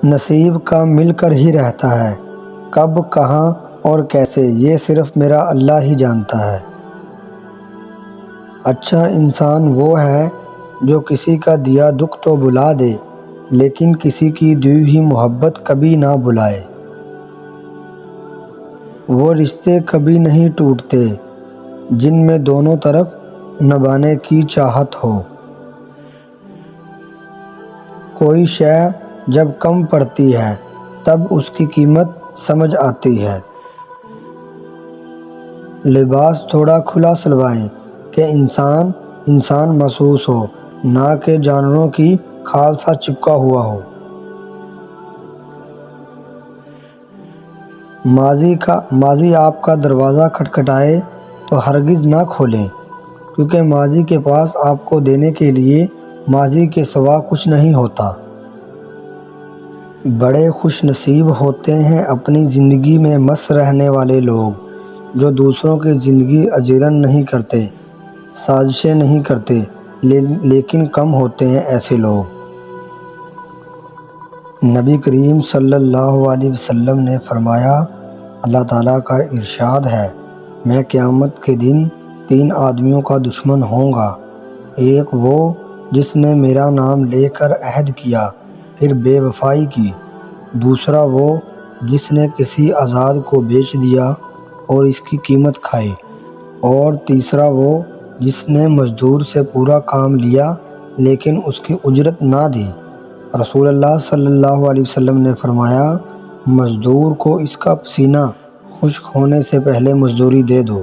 نصیب کا مل کر ہی رہتا ہے، کب، کہاں اور کیسے یہ صرف میرا اللہ ہی جانتا ہے۔ اچھا انسان وہ ہے جو کسی کا دیا دکھ تو بھلا دے لیکن کسی کی دی ہوئی محبت کبھی نہ بھلائے۔ وہ رشتے کبھی نہیں ٹوٹتے جن میں دونوں طرف نبھانے کی چاہت ہو۔ کوئی شے جب کم پڑتی ہے تب اس کی قیمت سمجھ آتی ہے۔ لباس تھوڑا کھلا سلوائیں کہ انسان محسوس ہو، نہ کہ جانوروں کی کھال سا چپکا ہوا ہو۔ ماضی آپ کا دروازہ کھٹکھٹائے تو ہرگز نہ کھولیں، کیونکہ ماضی کے پاس آپ کو دینے کے لیے ماضی کے سوا کچھ نہیں ہوتا۔ بڑے خوش نصیب ہوتے ہیں اپنی زندگی میں مست رہنے والے لوگ، جو دوسروں کی زندگی اجیرن نہیں کرتے، سازشیں نہیں کرتے، لیکن کم ہوتے ہیں ایسے لوگ۔ نبی کریم صلی اللہ علیہ وسلم نے فرمایا، اللہ تعالیٰ کا ارشاد ہے، میں قیامت کے دن 3 آدمیوں کا دشمن ہوں گا۔ ایک وہ جس نے میرا نام لے کر عہد کیا پھر بے وفائی کی، دوسرا وہ جس نے کسی آزاد کو بیچ دیا اور اس کی قیمت کھائی، اور تیسرا وہ جس نے مزدور سے پورا کام لیا لیکن اس کی اجرت نہ دی۔ رسول اللہ صلی اللہ علیہ وسلم نے فرمایا، مزدور کو اس کا پسینہ خشک ہونے سے پہلے مزدوری دے دو۔